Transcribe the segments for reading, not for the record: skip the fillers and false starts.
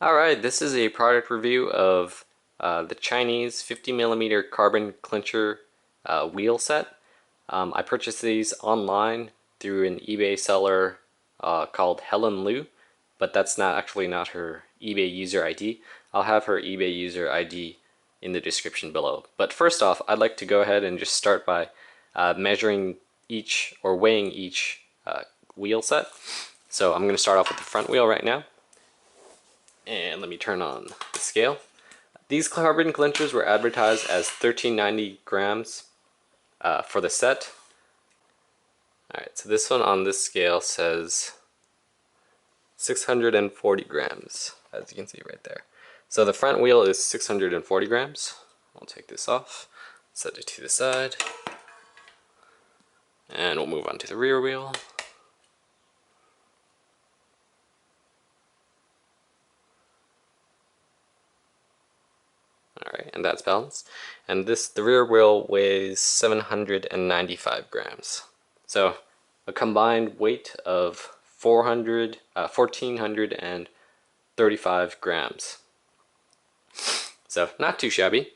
Alright, this is a product review of the Chinese 50mm carbon clincher wheel set. I purchased these online through an eBay seller called Helin-Liu, but that's not her eBay user ID. I'll have her eBay user ID in the description below. But first off, I'd like to go ahead and just start by measuring each or weighing each wheel set. So I'm going to start off with the front wheel right now. And let me turn on the scale. These carbon clinchers were advertised as 1390 grams for the set. Alright, so this one on this scale says 640 grams, as you can see right there. So the front wheel is 640 grams. I'll take this off, set it to the side, and we'll move on to the rear wheel. Alright, and that's balanced. And the rear wheel weighs 795 grams. So a combined weight of 1,435 grams. So not too shabby.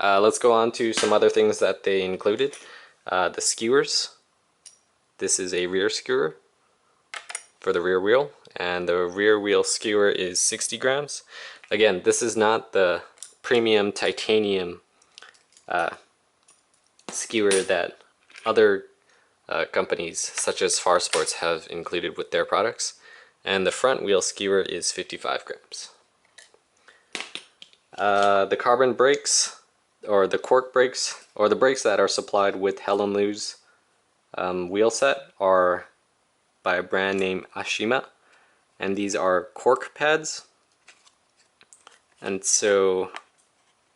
Let's go on to some other things that they included. The skewers. This is a rear skewer for the rear wheel, and the rear wheel skewer is 60 grams. Again, this is not the premium titanium skewer that other companies such as Far Sports have included with their products. And the front wheel skewer is 55 grams. The carbon brakes, or the cork brakes, or the brakes that are supplied with Helin-Liu's wheel set are by a brand named Ashima, and these are cork pads. And so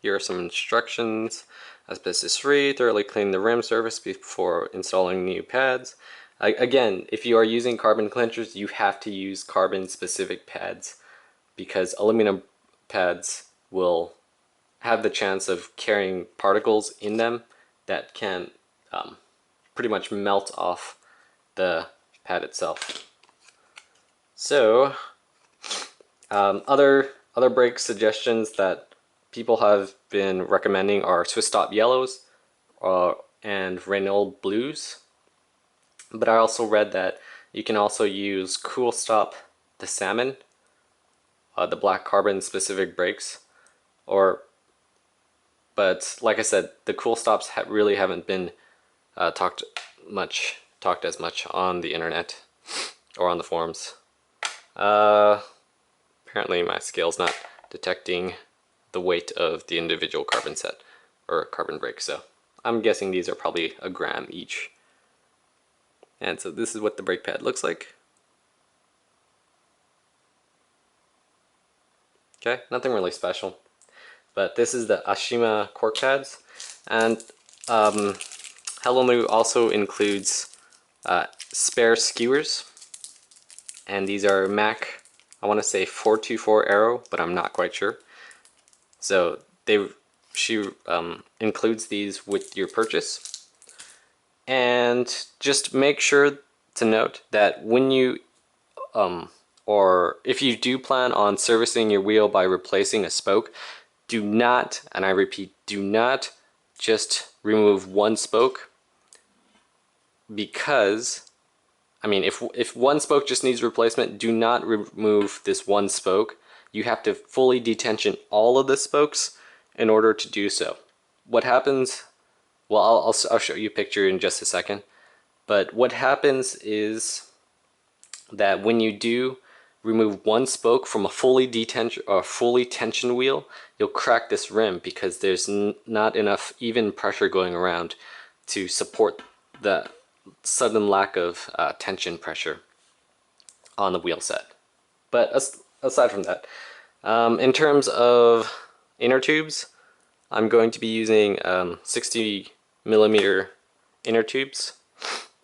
here are some instructions. Asbestos free, thoroughly clean the rim surface before installing new pads. Again, if you are using carbon clinchers, you have to use carbon specific pads because aluminum pads will have the chance of carrying particles in them that can pretty much melt off the pad itself. So other brake suggestions that people have been recommending are Swiss Stop Yellows and Renault Blues. But I also read that you can also use Cool Stop the Salmon, the black carbon specific brakes. But like I said, the Cool Stops really haven't been talked as much on the internet or on the forums. Apparently my scale's not detecting the weight of the individual carbon set or carbon brake, so I'm guessing these are probably a gram each. And so this is what the brake pad looks like. Okay, nothing really special, but this is the Ashima cork pads, and Helin-Liu also includes spare skewers, and these are Mac, I want to say 424 aero, but I'm not quite sure. So she includes these with your purchase. And just make sure to note that when you or if you do plan on servicing your wheel by replacing a spoke, do not, and I repeat, do not just remove one spoke, because I mean, if one spoke just needs replacement, do not remove this one spoke. You have to fully detension all of the spokes in order to do so. What happens, well, I'll show you a picture in just a second, but what happens is that when you do remove one spoke from a fully tensioned wheel, you'll crack this rim because there's not enough even pressure going around to support the sudden lack of tension pressure on the wheel set. But aside from that, in terms of inner tubes, I'm going to be using 60mm inner tubes,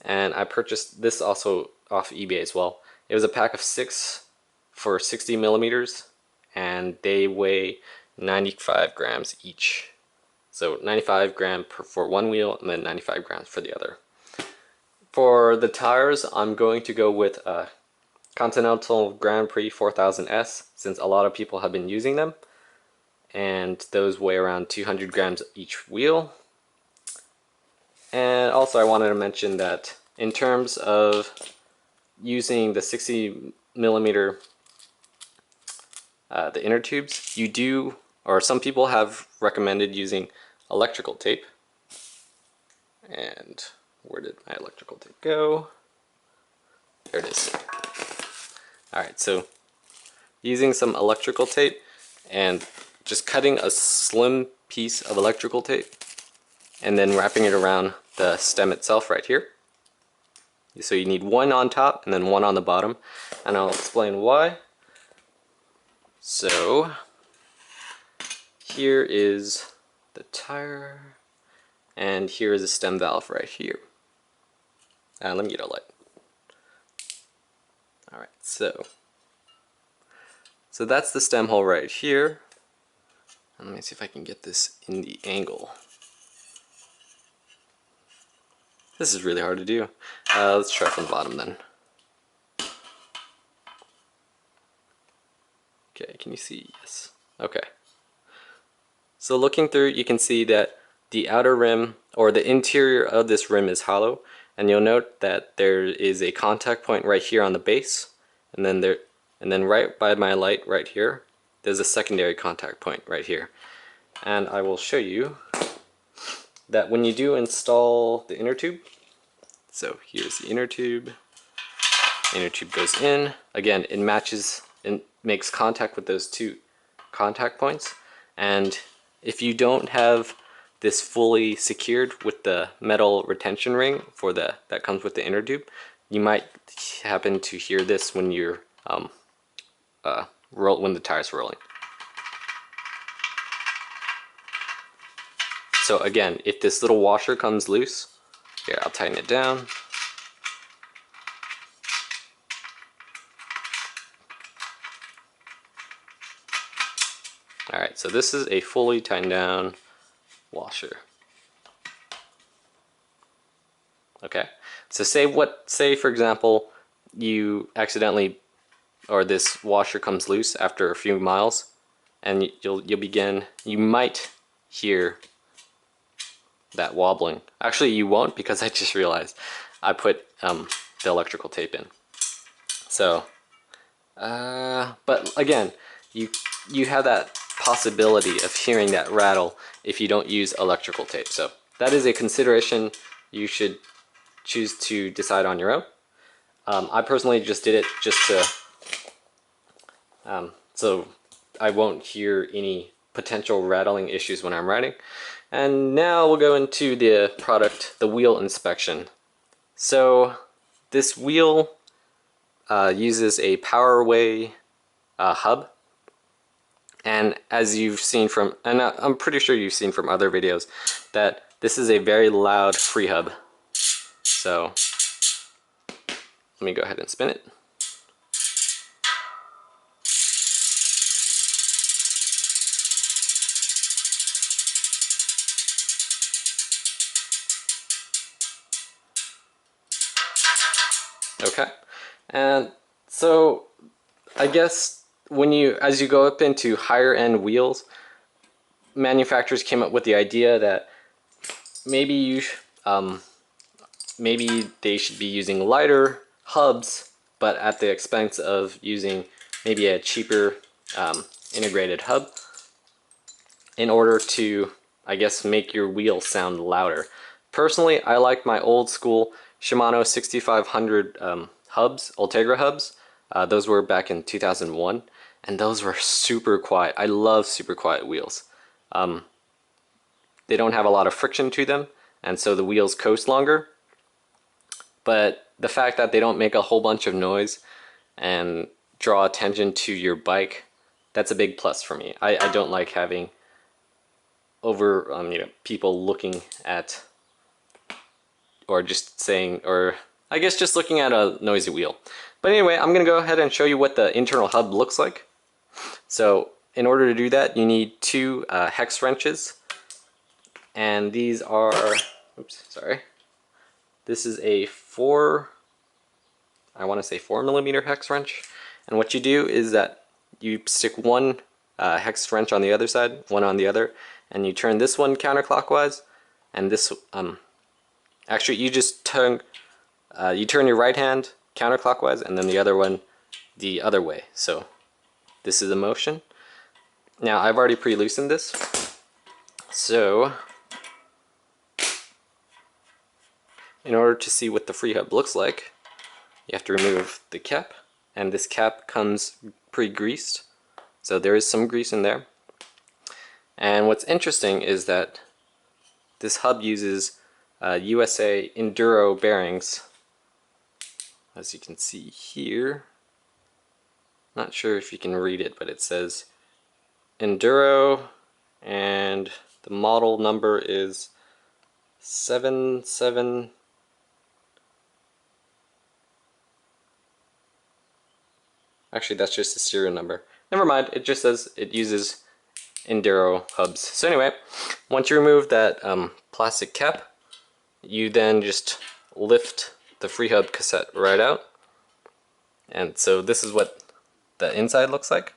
and I purchased this also off eBay as well. It was a pack of 6 for 60mm, and they weigh 95 grams each. So 95 grams for one wheel, and then 95 grams for the other. For the tires, I'm going to go with Continental Grand Prix 4000S, since a lot of people have been using them, and those weigh around 200 grams each wheel. And also I wanted to mention that in terms of using the 60 millimeter the inner tubes, you do, or some people have recommended using electrical tape. And where did my electrical tape go? There it is. Alright, so using some electrical tape and just cutting a slim piece of electrical tape and then wrapping it around the stem itself right here. So you need one on top and then one on the bottom, and I'll explain why. So here is the tire, and here is a stem valve right here. Let me get a light. Alright, so that's the stem hole right here. And let me see if I can get this in the angle. This is really hard to do. Let's try from the bottom then. Okay, can you see? Yes. Okay. So looking through, you can see that the outer rim, or the interior of this rim, is hollow, and you'll note that there is a contact point right here on the base, and then right by my light right here, there's a secondary contact point right here. And I will show you that when you do install the inner tube, so here's the inner tube goes in, again it matches and makes contact with those two contact points, and if you don't have this fully secured with the metal retention ring for that comes with the inner tube, you might happen to hear this when you're when the tire's rolling. So again, if this little washer comes loose, here I'll tighten it down. Alright, so this is a fully tightened down washer. Okay, so say for example you accidentally, or this washer comes loose after a few miles, and you might hear that wobbling. Actually you won't, because I just realized I put the electrical tape in. So but again, you have that possibility of hearing that rattle if you don't use electrical tape. So that is a consideration you should choose to decide on your own. I personally just did it just to so I won't hear any potential rattling issues when I'm riding. And now we'll go into the product, the wheel inspection. So this wheel uses a powerway hub, and as you've seen from, and I'm pretty sure you've seen from other videos, that this is a very loud free hub. So let me go ahead and spin it. Okay, and so I guess as you go up into higher end wheels, manufacturers came up with the idea that maybe they should be using lighter hubs, but at the expense of using maybe a cheaper integrated hub, in order to, I guess, make your wheel sound louder. Personally, I like my old school Shimano 6500 hubs, Ultegra hubs. Those were back in 2001, and those were super quiet. I love super quiet wheels. They don't have a lot of friction to them, and so the wheels coast longer. But the fact that they don't make a whole bunch of noise and draw attention to your bike, that's a big plus for me. I don't like having people looking at, or just saying, or I guess just looking at a noisy wheel. But anyway, I'm gonna go ahead and show you what the internal hub looks like. So in order to do that, you need two hex wrenches, and these are, oops, sorry. This is a 4 I want to say 4mm hex wrench. And what you do is that you stick one hex wrench on the other side, one on the other, and you turn this one counterclockwise, and this actually you just turn your right hand counterclockwise, and then the other one the other way. So this is a motion. Now I've already pre-loosened this, so in order to see what the free hub looks like, you have to remove the cap, and this cap comes pre-greased, so there is some grease in there. And what's interesting is that this hub uses USA enduro bearings, as you can see here. Not sure if you can read it, but it says enduro, and the model number is 77. Actually, that's just the serial number. Never mind, it just says it uses enduro hubs. So anyway, once you remove that plastic cap, you then just lift the free hub cassette right out. And so this is what the inside looks like.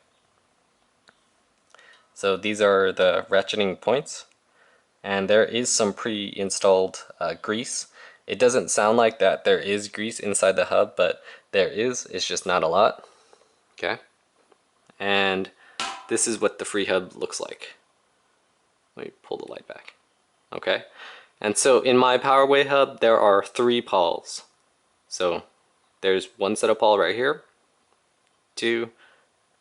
So these are the ratcheting points, and there is some pre-installed grease. It doesn't sound like that there is grease inside the hub, but there is. It's just not a lot. Okay, and this is what the free hub looks like. Let me pull the light back. Okay, and so in my powerway hub there are 3 pawls. So there's one set of pawl right here, 2,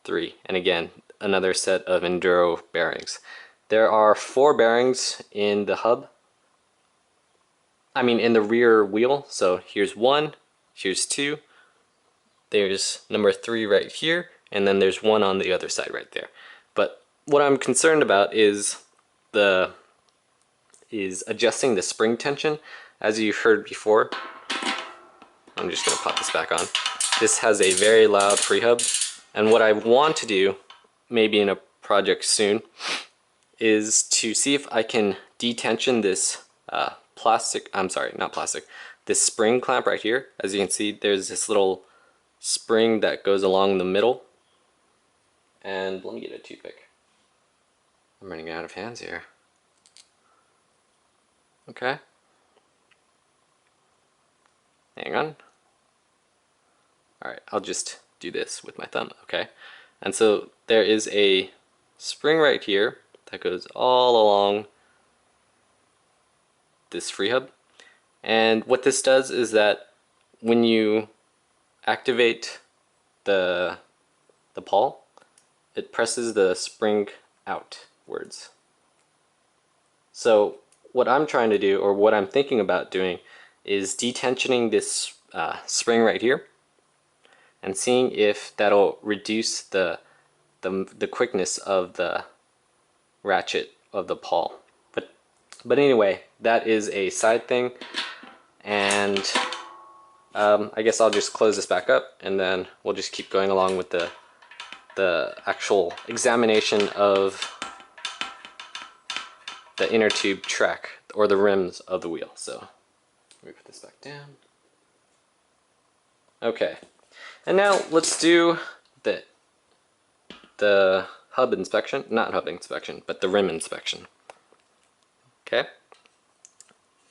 3, and again another set of enduro bearings. There are 4 bearings in the hub. I mean in the rear wheel. So here's 1, here's 2, there's number 3 right here, and then there's 1 on the other side right there. But what I'm concerned about is adjusting the spring tension. As you heard before, I'm just gonna pop this back on. This has a very loud free hub, and what I want to do, maybe in a project soon, is to see if I can detension this this spring clamp right here. As you can see, there's this little spring that goes along the middle. And let me get a toothpick. I'm running out of hands here. Okay. Hang on. Alright, I'll just do this with my thumb, okay? And so there is a spring right here that goes all along this free hub. And what this does is that when you activate the pawl, it presses the spring outwards. So what I'm trying to do, or what I'm thinking about doing, is detensioning this spring right here and seeing if that'll reduce the quickness of the ratchet of the pawl. But anyway, that is a side thing, and I guess I'll just close this back up, and then we'll just keep going along with the actual examination of the inner tube track, or the rims of the wheel. So let me put this back down. Okay, and now let's do the hub inspection, not hub inspection, but the rim inspection. Okay,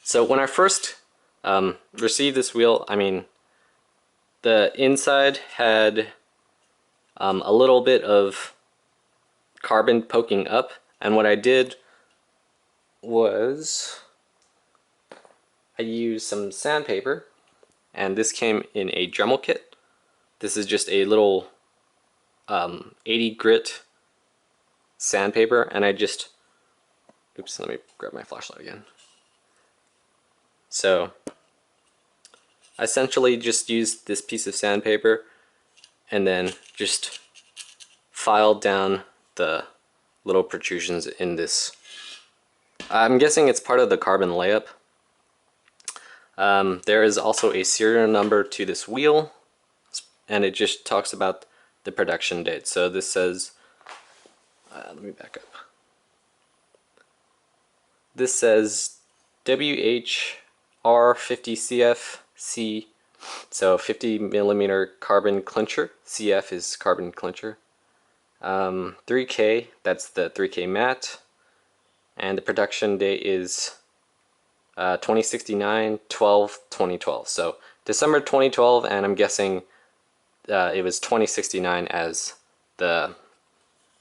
so when I first received this wheel, I mean, the inside had a little bit of carbon poking up, and what I did was I used some sandpaper, and this came in a Dremel kit. This is just a little 80 grit sandpaper, and I just, oops, let me grab my flashlight again. So I essentially just used this piece of sandpaper and then just filed down the little protrusions in this. I'm guessing it's part of the carbon layup. There is also a serial number to this wheel, and it just talks about the production date. So this says, let me back up. This says WHR50CFC So 50 millimeter carbon clincher. CF is carbon clincher. 3K, that's the 3K matte. And the production date is 2069-12-2012. So December 2012, and I'm guessing it was 2069 as the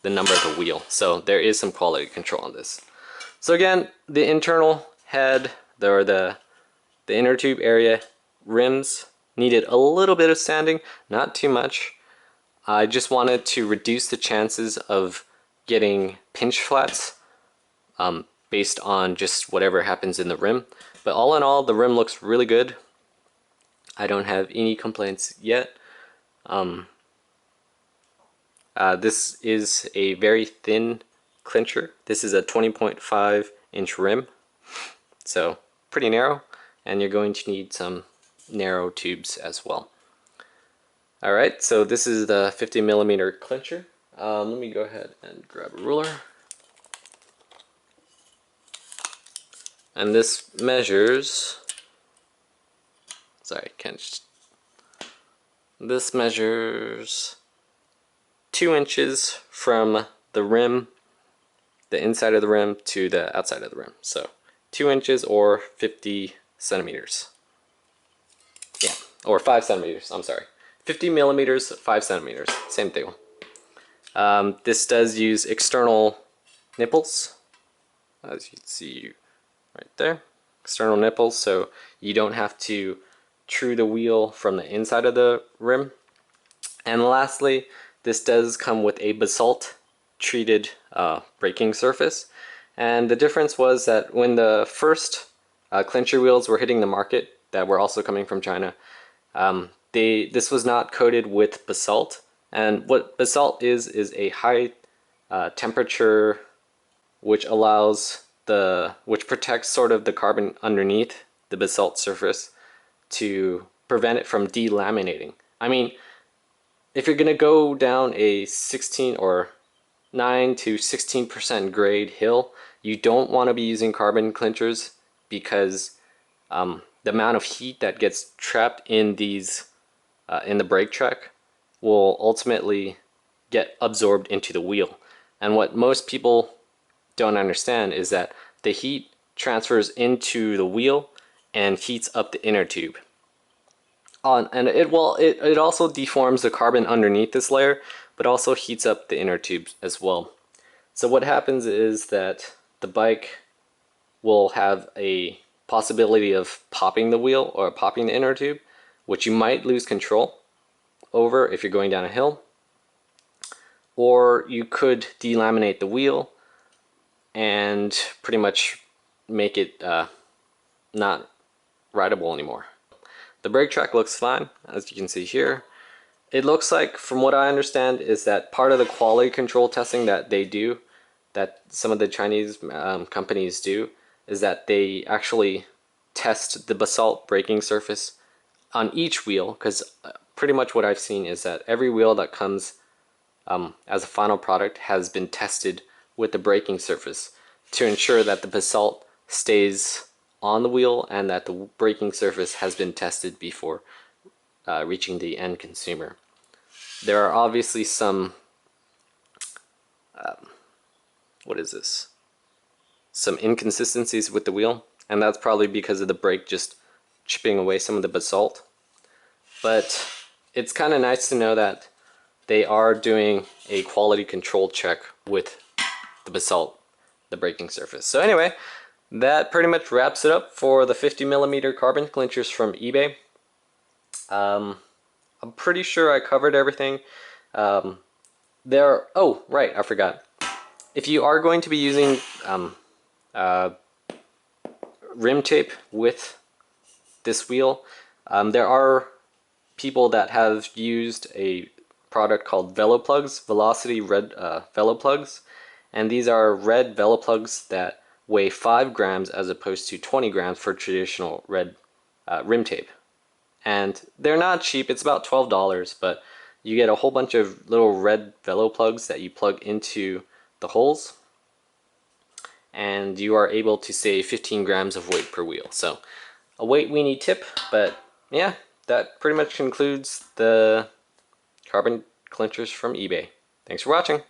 number of the wheel. So there is some quality control on this. So again, the internal head, or the inner tube area rims needed a little bit of sanding, not too much. I just wanted to reduce the chances of getting pinch flats based on just whatever happens in the rim. But all in all, the rim looks really good. I don't have any complaints yet. This is a very thin clincher. This is a 20.5 inch rim, so pretty narrow, and you're going to need some narrow tubes as well. Alright, so this is the 50 millimeter clincher. Let me go ahead and grab a ruler. And this measures, this measures 2 inches from the rim, the inside of the rim, to the outside of the rim. So 2 inches or 50 centimeters. Yeah, or 5 centimeters, I'm sorry. 50 millimeters, 5 centimeters, same thing. This does use external nipples, as you can see right there. External nipples, so you don't have to true the wheel from the inside of the rim. And lastly, this does come with a basalt treated braking surface. And the difference was that when the first clincher wheels were hitting the market, that were also coming from China, this was not coated with basalt. And what basalt is a high temperature which protects sort of the carbon underneath the basalt surface to prevent it from delaminating. I mean, if you're going to go down a 16 or 9 to 16% grade hill, you don't want to be using carbon clinchers because the amount of heat that gets trapped in these in the brake track will ultimately get absorbed into the wheel. And what most people don't understand is that the heat transfers into the wheel and heats up the inner tube. And it also deforms the carbon underneath this layer, but also heats up the inner tube as well. So what happens is that the bike will have a possibility of popping the wheel or popping the inner tube, which you might lose control over if you're going down a hill. Or you could delaminate the wheel and pretty much make it not rideable anymore. The brake track looks fine, as you can see here. It looks like, from what I understand, is that part of the quality control testing that they do, that some of the Chinese companies do, is that they actually test the basalt braking surface on each wheel, because pretty much what I've seen is that every wheel that comes as a final product has been tested with the braking surface to ensure that the basalt stays on the wheel and that the braking surface has been tested before reaching the end consumer. There are obviously some some inconsistencies with the wheel, and that's probably because of the brake just chipping away some of the basalt. But it's kind of nice to know that they are doing a quality control check with the basalt, the braking surface. So anyway, that pretty much wraps it up for the 50 millimeter carbon clinchers from eBay. I'm pretty sure I covered everything. Oh, right, I forgot. If you are going to be using rim tape with this wheel, there are people that have used a product called Veloplugs, Velocity Red Veloplugs, and these are red Veloplugs that weigh 5 grams as opposed to 20 grams for traditional red rim tape. And they're not cheap, it's about $12, but you get a whole bunch of little red Veloplugs that you plug into the holes, and you are able to save 15 grams of weight per wheel. So a weight weenie tip, but yeah, that pretty much concludes the carbon clinchers from eBay. Thanks for watching.